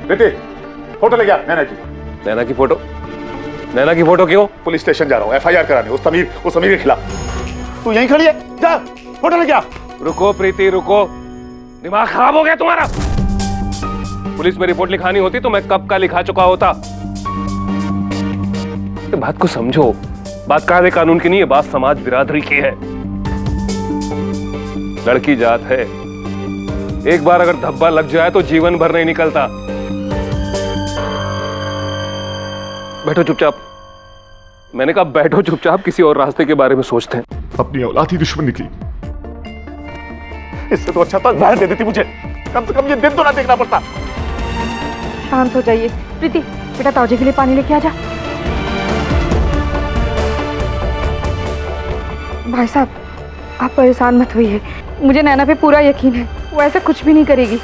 बेटे फोटो ले गया नैना की। नैना की फोटो? नैना की फोटो क्यों? पुलिस स्टेशन जा रहा हूँ एफआईआर कराने उस समीर के खिलाफ। तू यहीं खड़ी है, जा फोटो ले गया। रुको प्रीति रुको, दिमाग खराब हो गया तुम्हारा। पुलिस में रिपोर्ट लिखानी होती तो मैं कब का लिखा चुका होता। बात को समझो, बात कायदे कानून की नहीं है, बात समाज बिरादरी की है। लड़की जात है, एक बार अगर धब्बा लग जाए तो जीवन भर नहीं निकलता। बैठो चुपचाप। मैंने कहा बैठो चुपचाप, किसी और रास्ते के बारे में सोचते हैं। अपनी औलाद ही दुश्मन निकली, इससे तो अच्छा था जहर दे देती मुझे, कम से कम ये दिन तो ना देखना पड़ता। शांत हो जाइए। प्रीति बेटा ताऊजी के लिए पानी लेके आ जा। भाई साहब आप परेशान मत होइए, मुझे नैना पे पूरा यकीन है, वो ऐसा कुछ भी नहीं करेगी।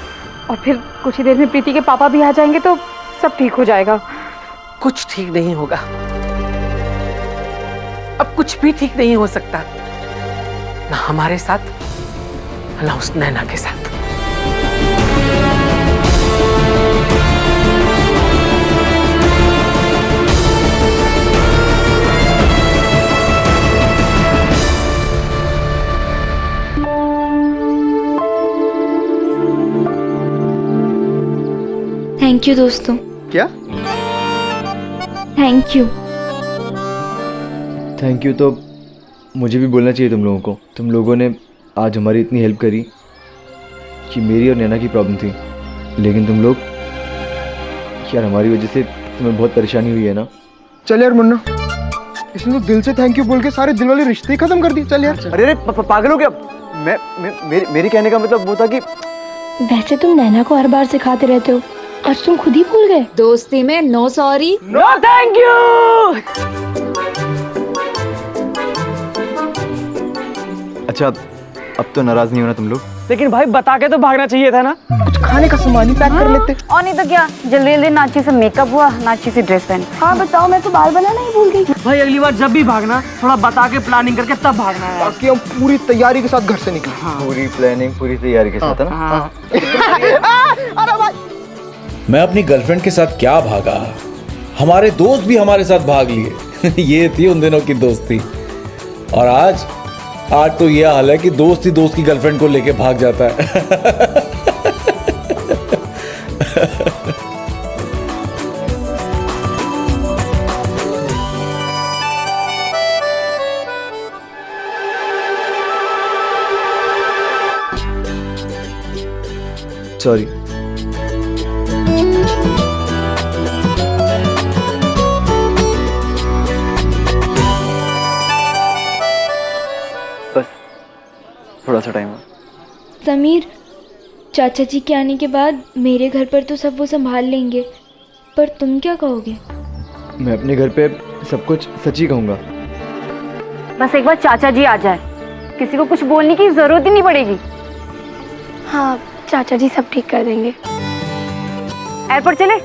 और फिर कुछ ही देर में प्रीति के पापा भी आ जाएंगे तो सब ठीक हो जाएगा। कुछ ठीक नहीं होगा, अब कुछ भी ठीक नहीं हो सकता, ना हमारे साथ ना उस नैना के साथ। थैंक यू दोस्तों। क्या थैंक यू? थैंक यू तो मुझे भी बोलना चाहिए तुम लोगों को। तुम लोगों ने आज हमारी इतनी हेल्प करी कि मेरी और नैना की प्रॉब्लम थी, लेकिन तुम लोग यार हमारी वजह से तुम्हें बहुत परेशानी हुई है ना। चल यार मुन्ना, इसने तो दिल से थैंक यू बोल के सारे दिल वाले रिश्ते ही खत्म कर दिए। चल यार। अरे पागल हो गया। मेरी कहने का मतलब वो था कि वैसे तुम नैना को हर बार सिखाते रहते हो, आज तुम खुद ही भूल गए। दोस्ती में no sorry no thank you. अच्छा अब तो नाराज नहीं होना तुम लोग। लेकिन भाई बता के तो भागना चाहिए था ना। कुछ खाने का सामान ही पैक कर लेते। और नहीं तो क्या, जल्दी जल्दी ना अच्छी से मेकअप हुआ ना अच्छी सी ड्रेस पहन। हाँ बताओ, मैं तो बाल बनाना ही भूल गई। भाई अगली बार जब भी भागना थोड़ा बता के प्लानिंग करके तब भागना है, ताकि हम पूरी तैयारी के साथ घर से निकले। पूरी प्लानिंग पूरी तैयारी के साथ है ना। अरे भाई मैं अपनी गर्लफ्रेंड के साथ क्या भागा, हमारे दोस्त भी हमारे साथ भाग लिए। ये थी उन दिनों की दोस्ती। और आज तो ये हाल है कि दोस्त ही दोस्त की गर्लफ्रेंड को लेके भाग जाता है। सॉरी। बस थोड़ा सा टाइम। समीर, चाचा जी के आने के बाद मेरे घर पर तो सब वो संभाल लेंगे, पर तुम क्या कहोगे? मैं अपने घर पे सब कुछ सच ही कहूँगा। बस एक बार चाचा जी आ जाए, किसी को कुछ बोलने की जरूरत ही नहीं पड़ेगी। हाँ, चाचा जी सब ठीक कर देंगे। एयरपोर्ट चले,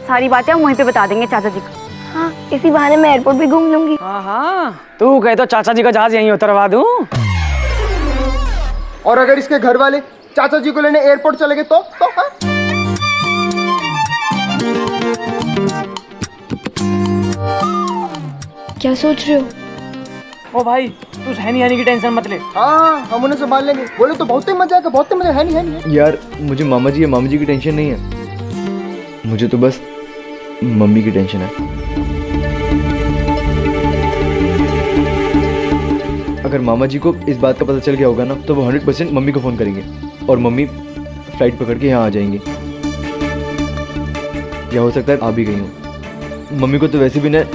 सारी बातें हम वहीं पे बता देंगे चाचा जी को। हाँ, इसी बहाने मैं एयरपोर्ट भी घूम लूंगी। हाँ तू कहे तो चाचा जी का जहाज यहीं उतरवा दूं। और अगर इसके घर वाले चाचा जी को लेने एयरपोर्ट चले गए तो हाँ? क्या सोच रहे हो? ओ भाई तू हैनी हैनी की टेंशन मत ले। हाँ हम उन्हें संभाल लेंगे। बोले तो बहुत ही मजा आएगा, बहुत ही मजा है नहीं। यार मुझे मामा जी या मामी जी की टेंशन नहीं है, मुझे तो बस मम्मी की टेंशन है। अगर मामा जी को इस बात का पता चल गया होगा ना तो वो 100% मम्मी को फ़ोन करेंगे और मम्मी फ्लाइट पकड़ के यहाँ आ जाएंगे। या हो सकता है आ भी गई हूँ। मम्मी को तो वैसे भी न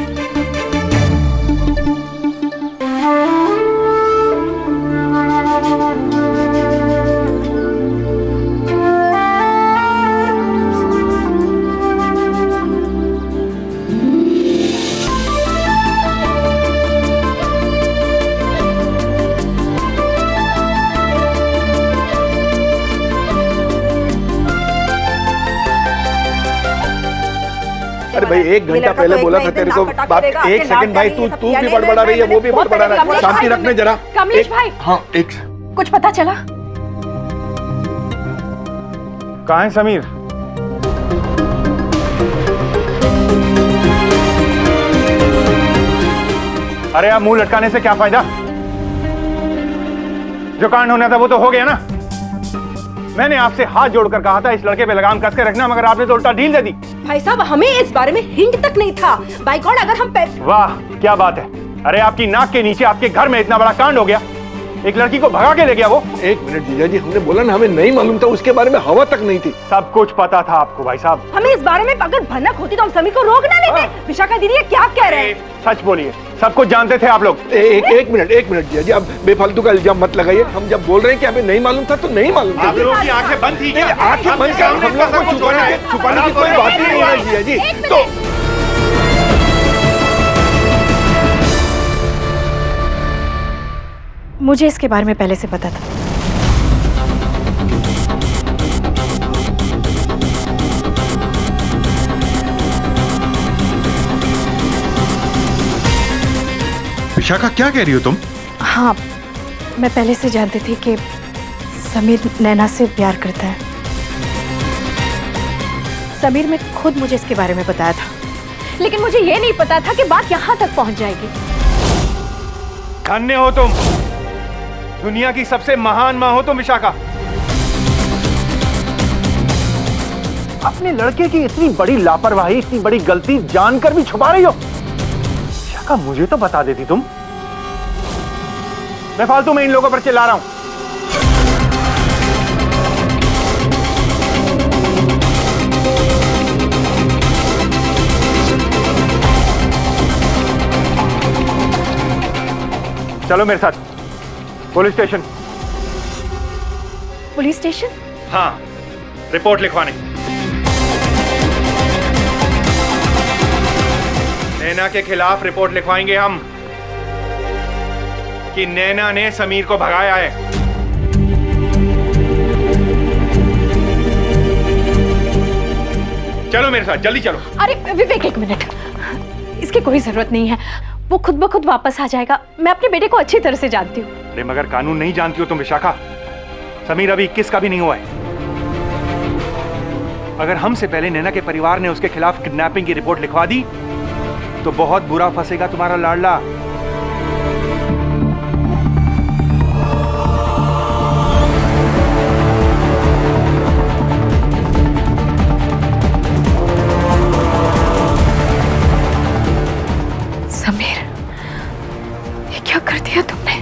अरे भाई 1 घंटा पहले बोला था तेरे को बात। 1 सेकंड भाई, तू भी बड़बड़ा रही है, वो भी बड़बड़ा रहा है। शांति रखने जरा। कमलेश भाई, हाँ एक कुछ पता चला? कहाँ है समीर? अरे आप मुंह लटकाने से क्या फायदा? जो कांड होना था वो तो हो गया ना। मैंने आपसे हाथ जोड़कर कहा था इस लड़के पे लगाम कस के रखना, मगर आपने तो उल्टा ढील दे दी। भाई साहब, हमें इस बारे में हिंट तक नहीं था। बाय गॉड, अगर हम वाह क्या बात है। अरे आपकी नाक के नीचे आपके घर में इतना बड़ा कांड हो गया, एक लड़की को भगा के ले गया वो। 1 मिनट जीजा जी, हमने बोला ना हमें नहीं मालूम था, उसके बारे में हवा तक नहीं थी। सब कुछ पता था आपको भाई साहब। हमें इस बारे में अगर भनक होती तो हम समीर को रोक ना लेते। विशाखा दीदी ये क्या कह रहे हैं? सच बोलिए, सब कुछ जानते थे आप लोग। एक मिनट जीजा जी, अब बेफालतू का इल्जाम मत लगाइए। हम जब बोल रहे हैं कि हमें नहीं मालूम था तो नहीं मालूम था। आप लोगों की आंखें बंद थी क्या? आंखें बंद क्या? हम लोग को छुपाने की कोई बात ही नहीं है जीजा जी। तो मुझे इसके बारे में पहले से पता था। विशाखा क्या कह रही हो तुम? हाँ, मैं पहले से जानती थी कि समीर नैना से प्यार करता है। समीर ने खुद मुझे इसके बारे में बताया था, लेकिन मुझे ये नहीं पता था कि बात यहाँ तक पहुँच जाएगी। धन्य हो तुम, दुनिया की सबसे महान मां हो तुम विशाखा। अपने लड़के की इतनी बड़ी लापरवाही, इतनी बड़ी गलती जानकर भी छुपा रही हो। विशाखा मुझे तो बता देती तुम। मैं फालतू में इन लोगों पर चिल्ला रहा हूं। चलो मेरे साथ पुलिस स्टेशन। Police station? हाँ, रिपोर्ट लिखवाने। नैना के खिलाफ रिपोर्ट लिखवाएंगे हम कि नैना ने समीर को भगाया है। चलो मेरे साथ, जल्दी चलो। अरे विवेक, 1 मिनट, इसकी कोई जरूरत नहीं है। वो खुद ब खुद वापस आ जाएगा। मैं अपने बेटे को अच्छी तरह से जानती हूँ। अरे मगर कानून नहीं जानती हो तुम विशाखा। समीर अभी 21 का भी नहीं हुआ है। अगर हमसे पहले नैना के परिवार ने उसके खिलाफ किडनैपिंग की रिपोर्ट लिखवा दी तो बहुत बुरा फंसेगा तुम्हारा लाडला। समीर, ये क्या कर दिया तुमने?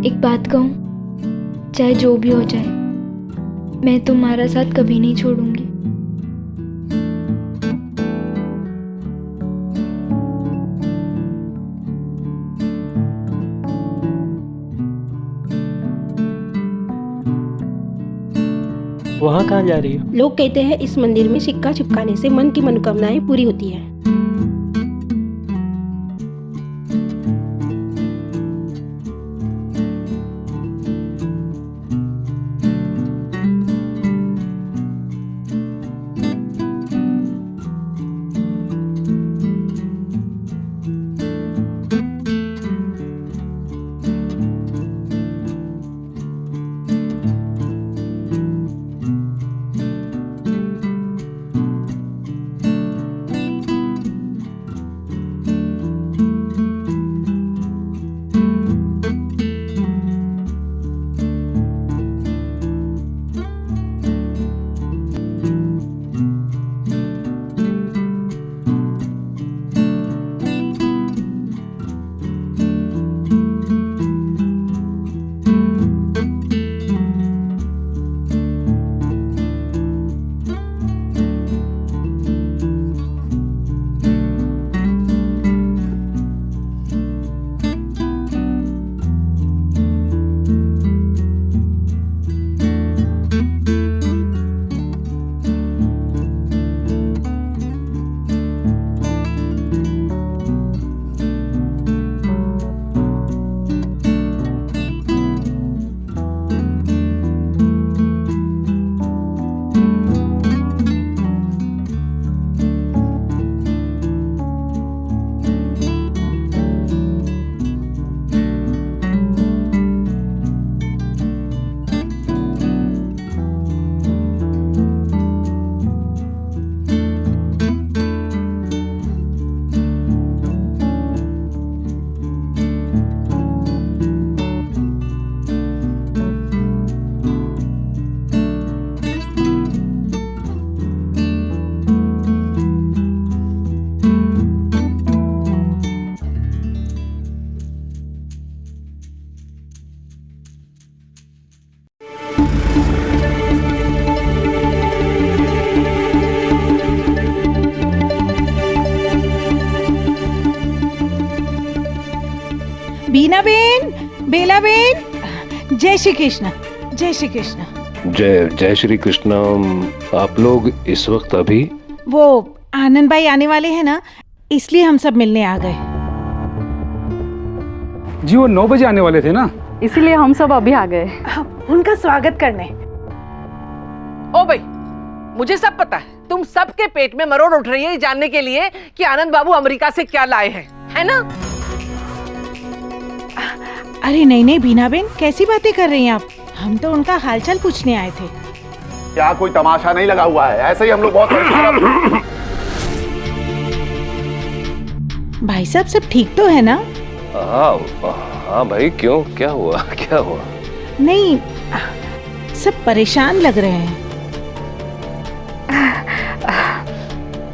एक बात कहूँ, चाहे जो भी हो जाए, मैं तुम्हारा साथ कभी नहीं छोड़ूंगी। वहाँ कहाँ जा रही हो? लोग कहते हैं इस मंदिर में सिक्का चिपकाने से मन की मनोकामनाएं पूरी होती है। बीना बेन, बेला बेन, जय श्री कृष्ण, जय श्री कृष्ण। जय जय श्री कृष्ण। आप लोग इस वक्त अभी? वो आनंद भाई आने वाले हैं ना, इसलिए हम सब मिलने आ गए। जी वो 9 बजे आने वाले थे ना, इसीलिए हम सब अभी आ गए। उनका स्वागत करने। ओ भाई, मुझे सब पता है। तुम सबके पेट में मरोड़ उठ रही है जानने के लिए कि आनंद बाबू अमेरिका से क्या लाए हैं, है ना? अरे नहीं नहीं बीना बेन, कैसी बातें कर रही हैं आप? हम तो उनका हालचाल पूछने आए थे। क्या कोई तमाशा नहीं लगा हुआ है? ऐसे ही हम लोग बहुत परेशान। भाई साहब सब ठीक तो है ना? हाँ भाई, क्यों, क्या हुआ, क्या हुआ? नहीं, सब परेशान लग रहे हैं।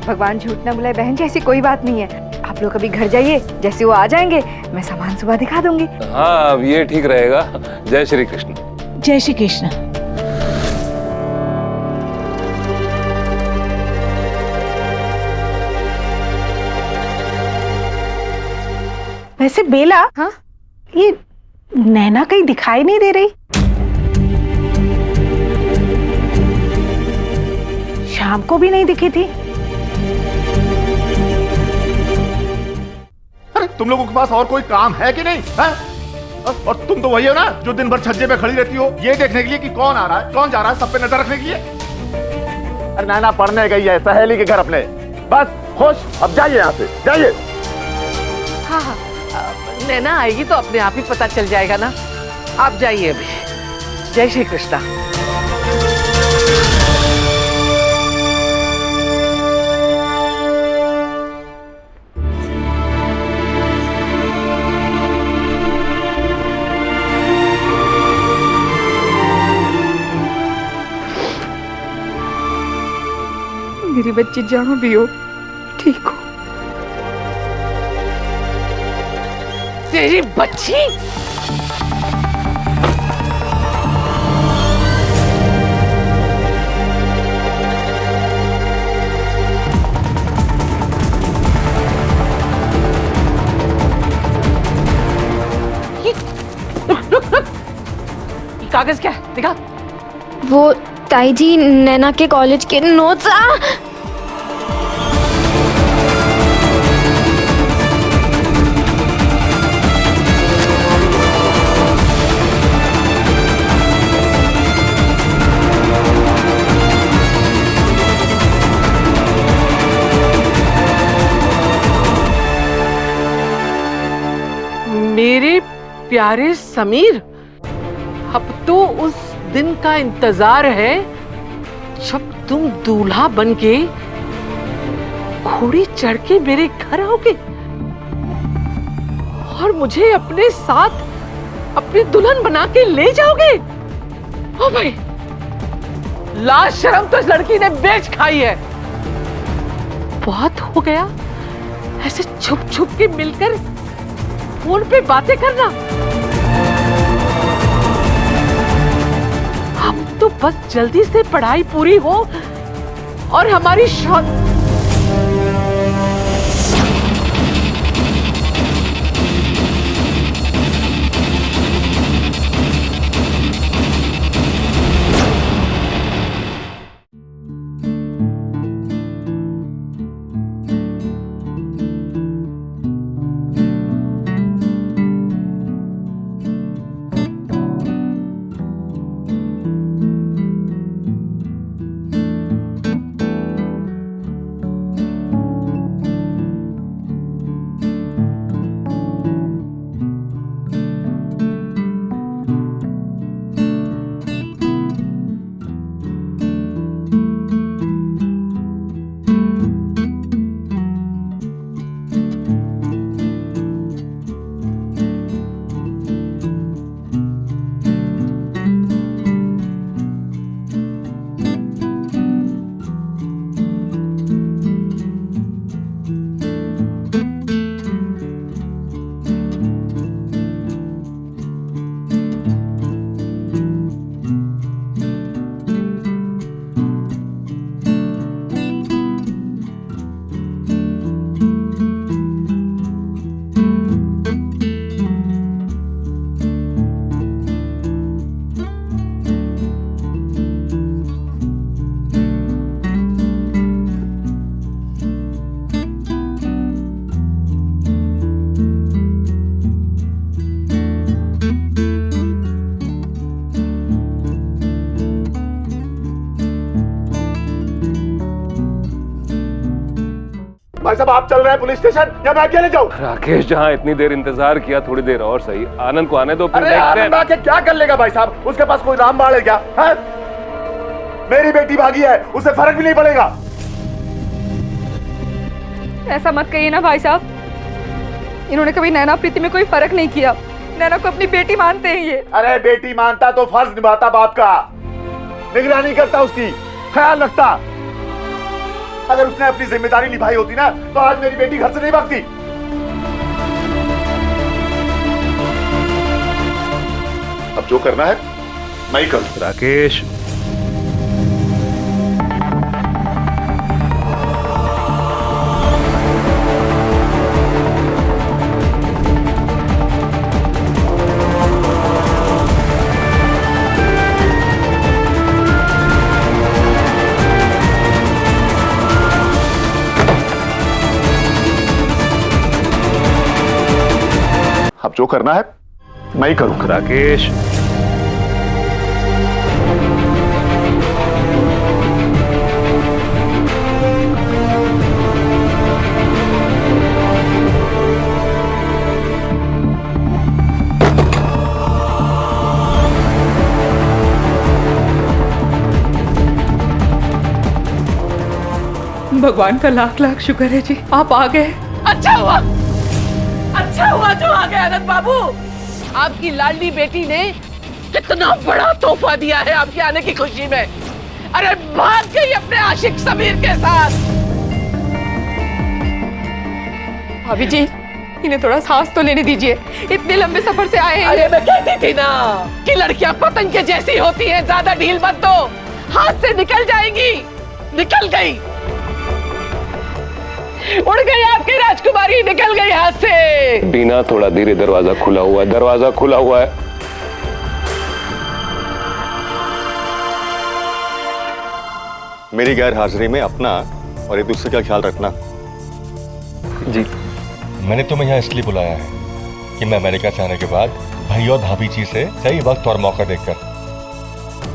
भगवान झूठ ना बुलाए बहन जी, ऐसी कोई बात नहीं है। आप लोग अभी घर जाइए, जैसे वो आ जाएंगे मैं सामान सुबह दिखा दूंगी। हाँ, अब ये ठीक रहेगा। जय श्री कृष्ण। जय श्री कृष्ण। वैसे बेला, हाँ? ये नैना कहीं दिखाई नहीं दे रही। शाम को भी नहीं दिखी थी। अरे तुम लोगों के पास और कोई काम है कि नहीं है? और तुम तो वही हो ना जो दिन भर छज्जे पे खड़ी रहती हो, ये देखने के लिए कि कौन आ रहा है कौन जा रहा है, सब पे नजर रखने के लिए। अरे नैना पढ़ने गई है सहेली के घर अपने, बस खुश। अब जाइए यहाँ से, जाइए। हाँ हाँ, नैना आएगी तो अपने आप ही पता चल जाएगा ना। आप जाइए अभी। जय श्री कृष्णा। मेरी बच्ची जहाँ भी हो ठीक हो। तेरी बच्ची? ये कागज क्या है? दिखा। वो ताई जी, नैना के कॉलेज के नोट्स। मेरे प्यारे समीर, अब तो उस दिन का इंतजार है जब तुम दूल्हा बनके घोड़ी चढ़ के मेरे घर आओगे और मुझे अपने साथ अपनी दुल्हन बना के ले जाओगे। ओ भाई, लाज शर्म तो इस लड़की ने बेच खाई है। बहुत हो गया ऐसे छुप छुप के मिलकर फोन पे बातें करना। अब तो बस जल्दी से पढ़ाई पूरी हो और हमारी भाई साहब आप चल रहे हैं पुलिस स्टेशन या मैं अकेले जाऊं? राकेश, जहाँ इतनी देर इंतजार किया, थोड़ी देर और सही। आनंद को आने दो, फिर अरे देखते आनंद हैं। आके क्या कर लेगा भाई साहब? उसके पास कोई रामबाण है क्या? है? मेरी बेटी भागी है, उसे फर्क भी नहीं पड़ेगा। ऐसा मत कहिए ना भाई साहब, इन्होंने कभी नैना प्रीति में कोई फर्क नहीं किया। नैना को अपनी बेटी मानते हैं ये। अरे बेटी मानता तो फर्ज निभाता बाप का, निगरानी करता, उसकी ख्याल रखता। अगर उसने अपनी जिम्मेदारी निभाई होती ना तो आज मेरी बेटी घर से नहीं भागती। अब जो करना है मैं ही करूं। राकेश, अब जो करना है मैं ही करूं। राकेश, भगवान का लाख लाख शुक्र है जी, आप आ गए। अच्छा हुआ जो आ गए आनंद बाबू। आपकी लाडली बेटी ने कितना बड़ा तोहफा दिया है आपके आने की खुशी में। अरे भाग गई अपने आशिक समीर के साथ। भाभी जी, इन्हें थोड़ा सांस तो लेने दीजिए, इतने लंबे सफर से आए हैं। अरे मैं कहती थी ना कि लड़कियां पतंग के जैसी होती हैं, ज्यादा ढील मत दो, हाथ से निकल जाएंगी। निकल गई, उड़ गई आपकी राजकुमारी, निकल गई हाथ से। बीना थोड़ा धीरे, दरवाजा खुला हुआ है, दरवाजा खुला हुआ है। मेरी गैर हाजिरी में अपना और एक दूसरे का ख्याल रखना। जी, मैंने तुम्हें यहाँ इसलिए बुलाया है कि मैं अमेरिका से आने के बाद भाई और भाभी जी से सही वक्त और मौका देखकर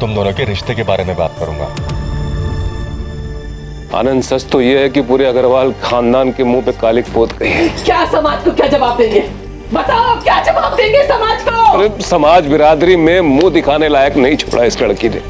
तुम दोनों के रिश्ते के बारे में बात करूंगा। आनंद, सच तो यह है कि पूरे अग्रवाल खानदान के मुंह पे कालिक पोत गई है। क्या समाज को क्या जवाब देंगे? बताओ, क्या जवाब देंगे समाज को? अरे समाज बिरादरी में मुंह दिखाने लायक नहीं छोड़ा इस लड़की ने।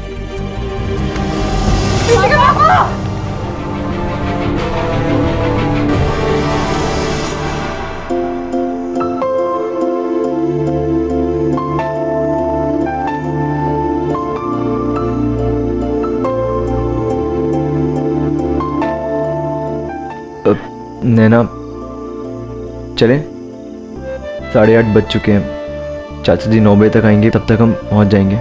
नैना, चलें? 8:30 बज चुके हैं। चाचा जी 9 बजे तक आएंगे, तब तक हम पहुंच जाएंगे।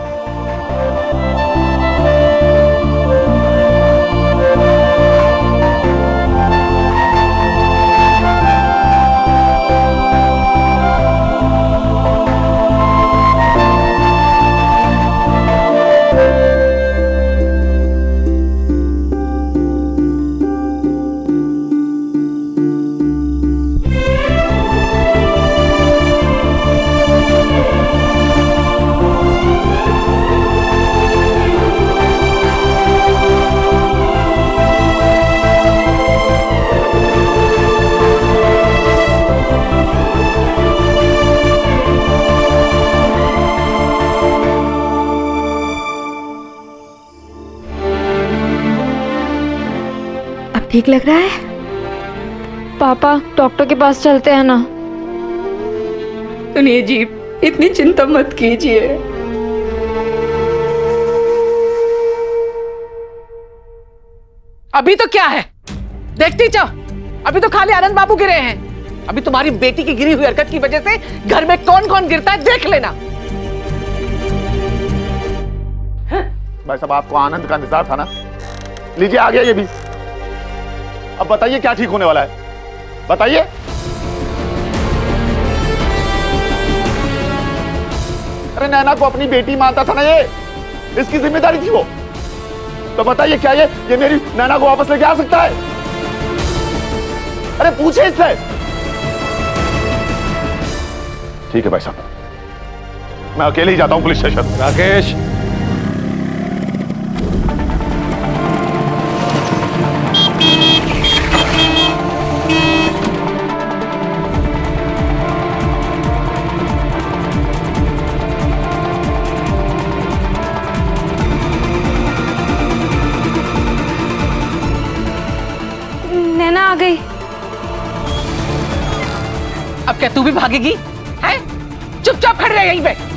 ठीक लग रहा है? पापा, डॉक्टर के पास चलते हैं ना। सुनिए जी, इतनी चिंता मत कीजिए। अभी तो क्या है, देखती जाओ। अभी तो खाली आनंद बाबू गिरे हैं। अभी तुम्हारी बेटी की गिरी हुई हरकत की वजह से घर में कौन कौन गिरता है देख लेना। भाई साहब, आपको आनंद का इंतजार था ना? लीजिए, आ गया ये भी। अब बताइए क्या ठीक होने वाला है, बताइए। अरे नैना को अपनी बेटी मानता था ना, ये इसकी जिम्मेदारी थी वो। तो बताइए क्या ये मेरी नैना को वापस लेके आ सकता है? अरे पूछे इससे। ठीक है भाई साहब, मैं अकेले ही जाता हूं पुलिस स्टेशन। राकेश, अब क्या तू भी भागेगी? हैं? चुपचाप खड़े रह यहीं पे।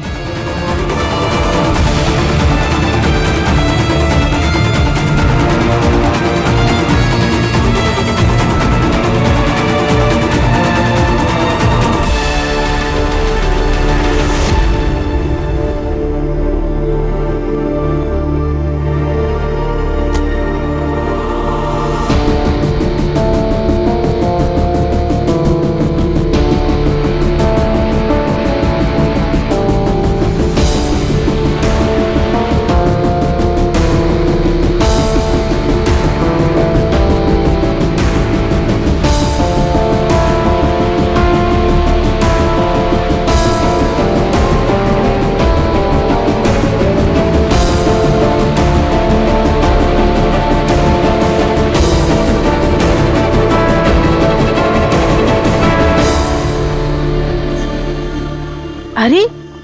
अरे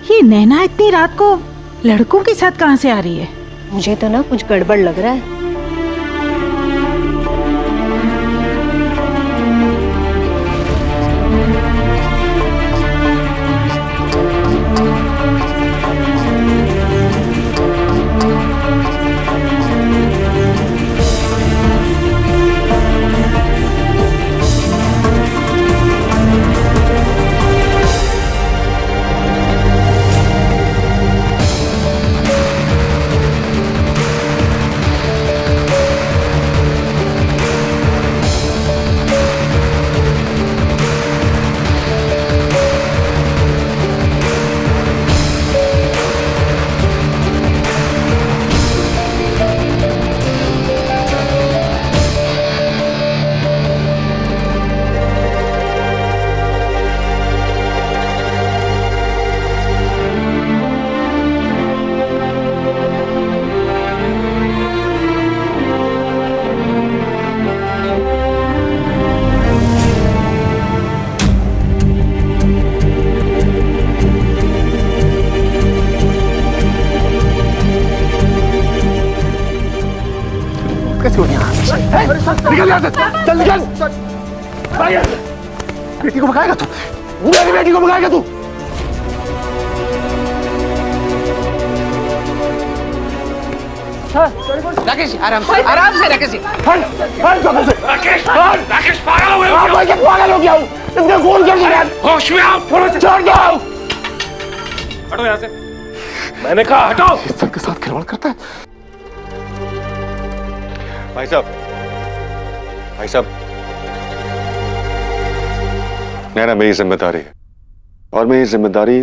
ये नैना इतनी रात को लड़कों के साथ कहाँ से आ रही है? मुझे तो ना कुछ गड़बड़ लग रहा है। कैसे हो गया? निकल यहाँ से, चल निकल। बेटी को भगाएगा तू? मेरी बेटी को भगाएगा तू? राकेश जी, आराम से राकेश जी। राकेश पागल हो गए हो? पागल हो गया हूँ। इसने फोन कर दिया। होश में आओ, थोड़ा सा छोड़ दो। हटो यहाँ से। मैंने कहा हटो। इस सबके साथ खिलवाड़ करता है। भाई साहब, नैना मेरी जिम्मेदारी है और मैं ये जिम्मेदारी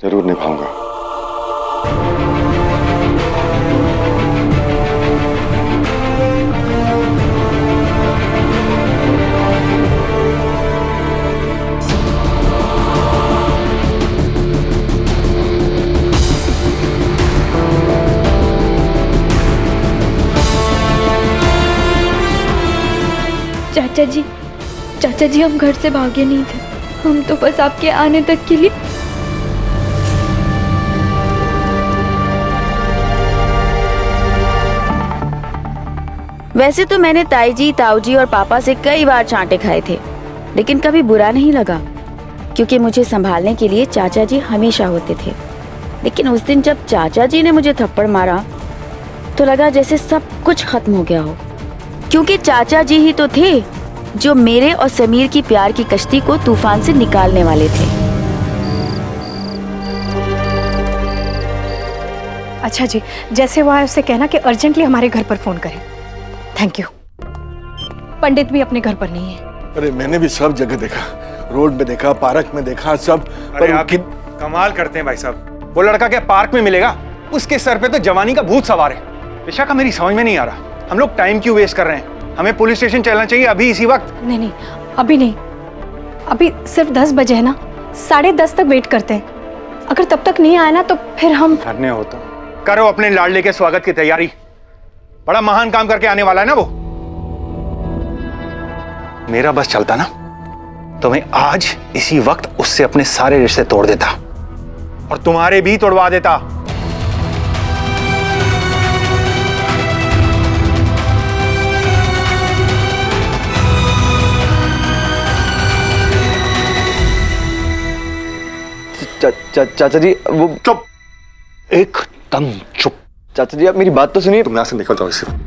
जरूर निभाऊंगा। चाचा जी हम घर से भागे नहीं थे, हम तो बस आपके आने तक के लिए। वैसे तो मैंने ताई जी, ताऊ जी और पापा से कई बार चांटे खाए थे, लेकिन कभी बुरा नहीं लगा, क्योंकि मुझे संभालने के लिए चाचा जी हमेशा होते थे। लेकिन उस दिन जब चाचा जी ने मुझे थप्पड़ मारा तो लगा जैसे सब कुछ खत्म हो गया हो, क्योंकि चाचा जी ही तो थे जो मेरे और समीर की प्यार की कश्ती को तूफान से निकालने वाले थे। अच्छा जी, जैसे वो आए उससे कहना कि अर्जेंटली हमारे घर पर फोन करें। Thank you. पंडित भी अपने घर पर नहीं है। अरे मैंने भी सब जगह देखा, रोड में देखा, पार्क में देखा, सब। पर आप कमाल करते हैं भाई साहब। वो लड़का क्या पार्क में मिलेगा? उसके सर पे तो जवानी का भूत सवार है। विशाखा, मेरी समझ में नहीं आ रहा, हम लोग टाइम क्यों वेस्ट कर रहे हैं? हमें पुलिस स्टेशन चलना चाहिए अभी, इसी वक्त। नहीं, अभी नहीं, अभी सिर्फ 10 बजे है ना, 10:30 तक वेट करते हैं। अगर तब तक नहीं आया ना तो फिर हम करने हो तो करो अपने लाडले के स्वागत की तैयारी। बड़ा महान काम करके आने वाला है ना वो। मेरा बस चलता ना तो मैं आज इसी वक्त उससे अपने सारे रिश्ते तोड़ देता और तुम्हारे भी तोड़वा देता। चाचा जी वो चुप, एकदम चुप। चाचा जी आप मेरी बात तो सुनिए। तुम यहाँ से निकल जाओ इसी वक्त।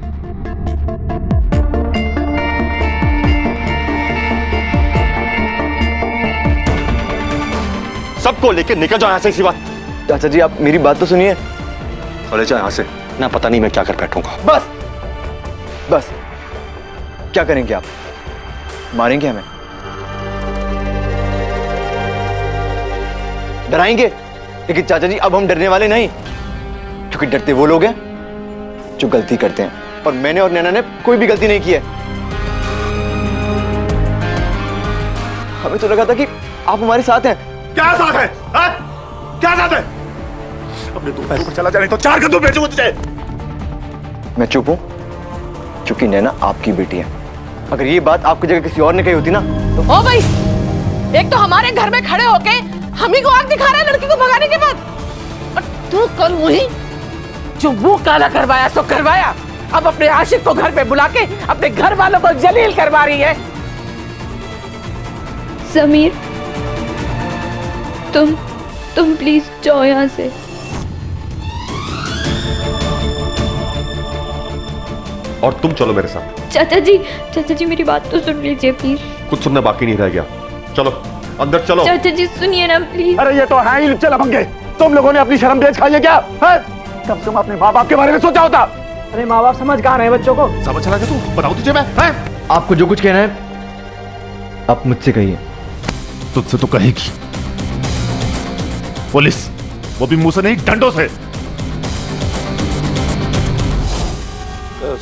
सबको लेके निकल जाओ यहाँ से इसी वक्त। चाचा जी आप मेरी बात तो सुनिए। चले जाओ यहाँ से, ना पता नहीं मैं क्या कर बैठूंगा। बस बस, क्या करेंगे आप? मारेंगे हमें? डराएंगे? लेकिन चाचा जी अब हम डरने वाले नहीं, क्योंकि डरते वो लोग हैं जो गलती करते हैं, और मैंने और नैना ने कोई भी गलती नहीं की है। हमें तो लगा था कि आप हमारे साथ हैं। क्या साथ है? क्या साथ है? अपने दोस्तों को चला जाने तो 4 कदम भेजूंगा तुझे। मैं चुप हूं क्योंकि नैना आपकी बेटी है। अगर ये बात आपकी जगह किसी और ने कही होती ना तो। ओ भाई, एक तो हमारे घर में खड़े होके हम ही को आग दिखा रहा है लड़की को भगाने के बाद, और तू कल वही जो मुंह काला करवाया सो करवाया, अब अपने आशिक को घर पे बुला के अपने घर वालों को जलील करवा रही है। समीर, तुम प्लीज जाओ यहाँ से। और तुम चलो मेरे साथ। चाचा जी मेरी बात तो सुन लीजिए प्लीज। कुछ सुनना बाकी नहीं रह गया। चलो अंदर चलो। चाचा जी सुनिए ना प्लीज। अरे ये तो है ही लुच्चे लफंगे। तुम लोगों ने अपनी शर्म बेच खाई है क्या? कम से कम अपने माँ बाप के बारे में सोचा होता। अरे माँ बाप समझ कहाँ रहे बच्चों को? समझ चला तू? बताओ तुझे मैं। आपको जो कुछ कहना है आप मुझसे कहिए। तुझसे तो कहेगी पुलिस, वो भी मुंह से नहीं डंडों से।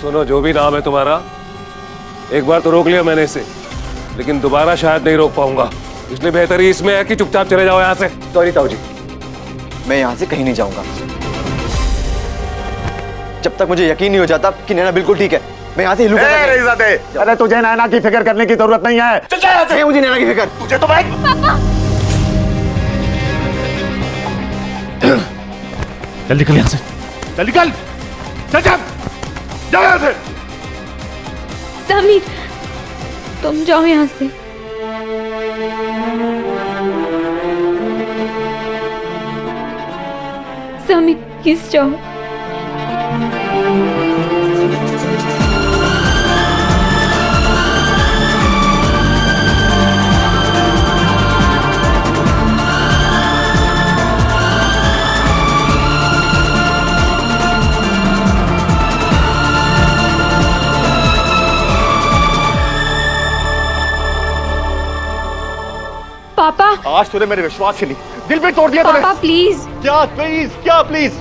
सुनो, जो भी नाम है तुम्हारा, एक बार तो रोक लिया मैंने इसे, लेकिन दोबारा शायद नहीं रोक पाऊंगा, इसलिए बेहतर ही इसमें है कि चुपचाप चले जाओ यहाँ से। सॉरी ताऊ जी, मैं यहाँ से कहीं नहीं जाऊंगा जब तक मुझे यकीन नहीं हो जाता कि नैना बिल्कुल ठीक है। मैं यहाँ से हिलूंगा नहीं। अरे तुझे नैना की फिक्र करने की जरूरत नहीं है। चल जा यहाँ से। मुझे नैना की फिक्र। तुझे तो भाई चल निकल यहाँ से, चल निकल, चल जा, जाओ यहाँ से। समीर, तुम जाओ यहाँ से। समीर प्लीज जाओ। पापा, आज तूने मेरे विश्वास से नहीं, दिल पे तोड़ दिया तूने। पापा प्लीज। क्या प्लीज? क्या प्लीज?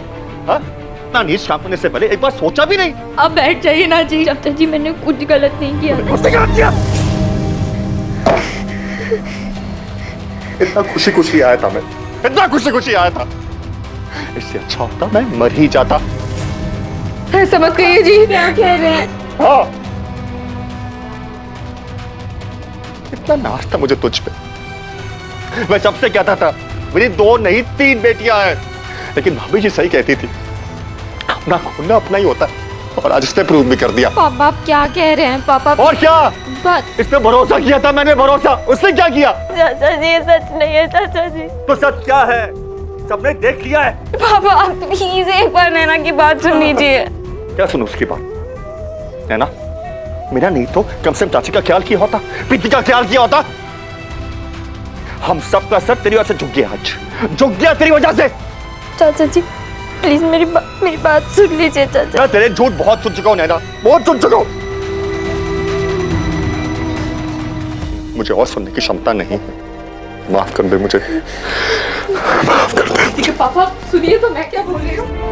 ना नीच काम करने से पहले एक बार सोचा भी नहीं। अब बैठ जाइए ना जी। चाचा जी मैंने कुछ गलत नहीं किया। उसने गलत किया? इतना खुशी खुशी आया था मैं, इतना खुशी खुशी आया था, इससे अच्छा होता मैं मर ही जाता। ऐसा मत कहिए जी। क्या कह रहे हैं? हाँ, इतना नाज था मुझे तुझ पे। मैं जब से कहता था मेरी 2 नहीं 3 बेटियां हैं, लेकिन भाभी जी सही कहती थी, अपना खून अपना ही होता है, और आज इसने प्रूव भी कर दिया। पापा आप क्या कह रहे हैं? पापा और क्या? बात इसने भरोसा किया था, मैंने भरोसा, उसने क्या किया? चाचा जी ये सच नहीं है। चाचा जी तो सच क्या है? सबने देख लिया है। पापा आप प्लीज एक बार नैना की बात सुन लीजिए। क्या सुनो उसकी बात? है ना, मेरा नहीं तो कम से कम चाची का ख्याल किया होता, प्रीति का ख्याल किया होता। हम सब का सर तेरी वजह से झुक गया, आज झुक गया तेरी वजह से। चाचा जी प्लीज मेरी बात सुन लीजिए चाचा। मैं तेरे झूठ बहुत सुन चुका हूं नैना, बहुत सुन चुका हूं। मुझे और सुनने की क्षमता नहीं है, माफ कर दे मुझे, माफ कर दे। ठीक है पापा, सुनिए तो मैं क्या बोल रही हूँ।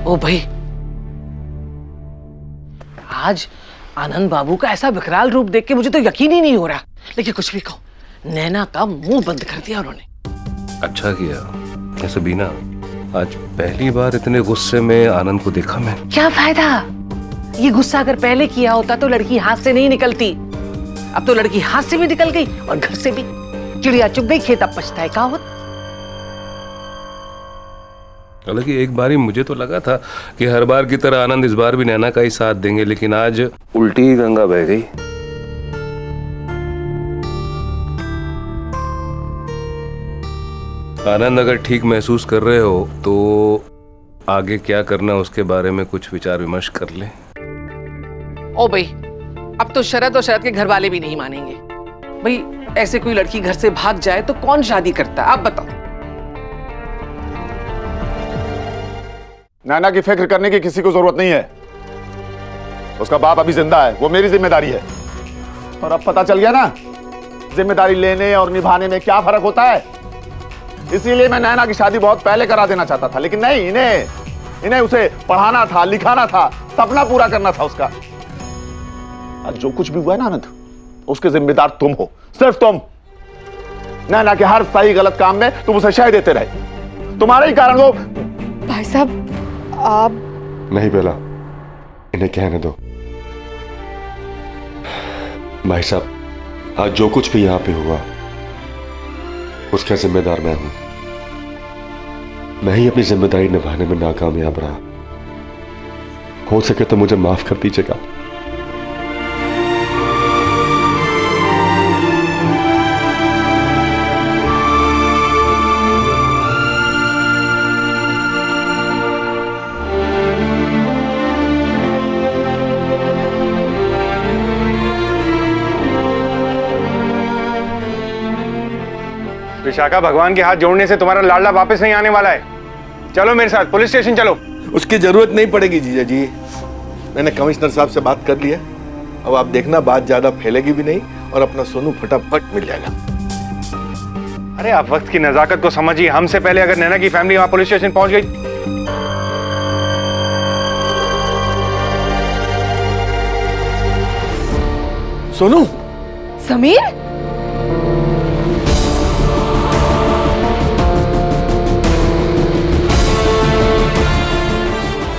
ओ भाई, आज आनंद बाबू का ऐसा विकराल रूप देख के मुझे तो यकीन ही नहीं हो रहा। लेकिन कुछ भी कहो, नैना का मुंह बंद कर दिया उन्होंने। अच्छा किया। ऐसे बीना, आज पहली बार इतने गुस्से में आनंद को देखा मैं। क्या फायदा, ये गुस्सा अगर पहले किया होता तो लड़की हाथ से नहीं निकलती। अब तो लड़की हाथ से भी निकल गई और घर से भी। चिड़िया चुग गई, खेत अब पछताए कहावत। हालांकि एक बार ही मुझे तो लगा था कि हर बार की तरह आनंद इस बार भी नैना का ही साथ देंगे, लेकिन आज उल्टी ही गंगा बह गई। आनंद, अगर ठीक महसूस कर रहे हो तो आगे क्या करना उसके बारे में कुछ विचार विमर्श कर ले। ओ भाई, अब तो शरद और शरद के घर वाले भी नहीं मानेंगे। भाई, ऐसे कोई लड़की घर से भाग जाए तो कौन शादी करता है, आप बताओ। नैना की फिक्र करने की किसी को जरूरत नहीं है। उसका बाप अभी जिंदा है, वो मेरी जिम्मेदारी है। और अब पता चल गया ना जिम्मेदारी लेने और निभाने में क्या फर्क होता है। इसीलिए मैं नैना की शादी बहुत पहले करा देना चाहता था, लेकिन नहीं, इन्हें उसे पढ़ाना था, लिखाना था, सपना पूरा करना था उसका। आज जो कुछ भी हुआ है ना आनंद, उसके जिम्मेदार तुम हो, सिर्फ तुम। नैना के हर सही गलत काम में तुम उसे शय देते रहे। तुम्हारे ही कारण वो। भाई साहब, आप नहीं बेला, इन्हें कहने दो। भाई साहब, आज जो कुछ भी यहां पे हुआ उसका जिम्मेदार मैं हूं। मैं ही अपनी जिम्मेदारी निभाने में नाकामयाब रहा। हो सके तो मुझे माफ कर दीजिएगा। विशाखा, भगवान के हाथ जोड़ने से तुम्हारा लाडला वापस नहीं आने वाला है। चलो मेरे साथ पुलिस स्टेशन चलो। उसकी जरूरत नहीं पड़ेगी जीजा जी, मैंने कमिश्नर साहब से बात कर ली है। अब आप देखना, बात ज्यादा फैलेगी भी नहीं और अपना सोनू फटाफट मिल जाएगा। अरे आप वक्त की नजाकत को समझिए। हमसे पहले अगर नैना की फैमिली वहां पुलिस स्टेशन पहुंच गई। सोनू, समीर,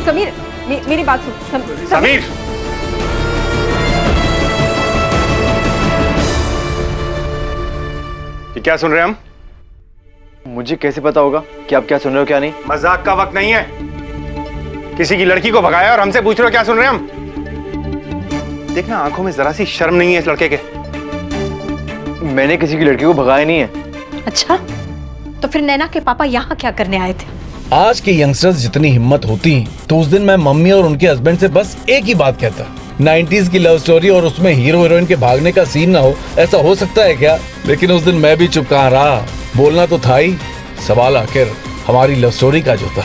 समीर, मेरी बात सुन। समीर, ये क्या सुन रहे हैं हम? मुझे कैसे पता होगा कि आप क्या सुन रहे हो क्या नहीं? मजाक का वक्त नहीं है। किसी की लड़की को भगाया और हमसे पूछ रहे हो क्या सुन रहे हैं हम? देखना, आंखों में जरा सी शर्म नहीं है इस लड़के के। मैंने किसी की लड़की को भगाया नहीं है। अच्छा, तो फिर नैना के पापा यहाँ क्या करने आए थे? आज के यंगस्टर्स जितनी हिम्मत होती तो उस दिन मैं मम्मी और उनके हस्बैंड से बस एक ही बात कहता, 90s की लव स्टोरी और उसमें हीरो हीरोइन के भागने का सीन ना हो, ऐसा हो सकता है क्या? लेकिन उस दिन मैं भी चुप कहाँ रहा, बोलना तो था ही। सवाल आखिर हमारी लव स्टोरी का जो था।